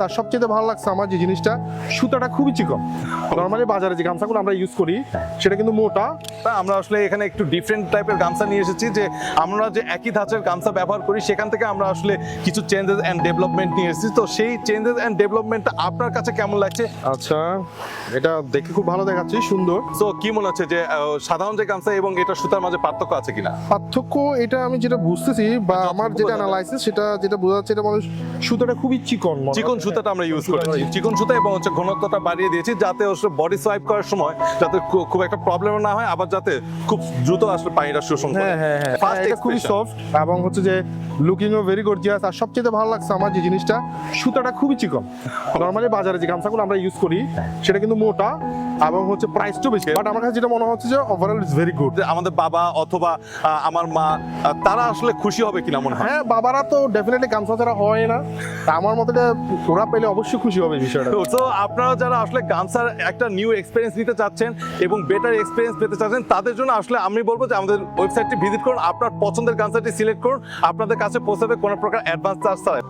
তার সবচেয়ে ভালো লাগছে আমার যে জিনিসটা, সুতাটা খুবই চিকন। নরমালি বাজারে যে গামছাগুলো আমরা ইউজ করি সেটা কিন্তু মোটা। তা আমরা আসলে এখানে একটু ডিফারেন্ট টাইপের গামছা নিয়ে এসেছি, যে আমরা যে একই ধাঁচের গামছা ব্যবহার করি সেখান থেকে আমরা আসলে কিছু চেঞ্জেস এন্ড ডেভেলপমেন্ট নিয়ে এসেছি। তো সেই চেঞ্জেস এন্ড ডেভেলপমেন্টটা আপনার কাছে কেমন লাগছে? আচ্ছা, এটা দেখে খুব ভালো দেখাচ্ছে, সুন্দর। তো কি মনে হচ্ছে যে সাধারণ যে গামছা এবং এটা সুতার মাঝে পার্থক্য আছে কিনা? পার্থক্য এটা আমি যেটা বুঝতেছি বা আমার যেটা অ্যানালাইসিস সেটা যেটা বোঝা যাচ্ছে, এটা মানে সুতাটা খুবই চিকন। চিকন সুতাটা আমরা ইউজ করেছি, চিকন সুতা, এবং হচ্ছে ঘনত্বটা বাড়িয়ে দিয়েছি যাতে আসলে বডি সোয়াইপ করার সময় যাতে খুব একটা প্রবলেম না হয়, আবার যাতে খুব দ্রুত আসলে পানিটা শোষণ করে। হ্যাঁ, এটা খুবই সফট এবং হচ্ছে যে লুকিংও ভেরি গর্জিয়াস। আর সবচেয়ে ভালো লাগছে আমার যে জিনিসটা, সুতাটা খুবই চিকন। নরমালি বাজারে যে গামছাগুলো আমরা ইউজ করি সেটা কিন্তু মোটা এবং হচ্ছে প্রাইসটাও বেশি, বাট আমার কাছে যেটা মনে হচ্ছে যে ওভারঅল ইজ ভেরি গুড। আমাদের বাবা অথবা আমার মা তারা আসলে খুশি হবে কিনা মনে হয়? হ্যাঁ, বাবারা তো ডেফিনেটলি গামছা ছাড়া হয় না। তা আমার মতে ওরা পেলে অবশ্যই খুশি হবে বিষয়টা। তো আপনারা যারা আসলে গামছার একটা নিউ এক্সপেরিয়েন্স নিতে চাচ্ছেন এবং বেটার এক্সপেরিয়েন্স পেতে চাচ্ছেন, তাদের জন্য আসলে আমি বলবো যে আমাদের ওয়েবসাইটটি ভিজিট করুন, আপনার পছন্দের গামছাটি সিলেক্ট করুন, আপনাদের কাছে পৌঁছাবে কোনো প্রকার অ্যাডভান্স চার্জ ছাড়াই।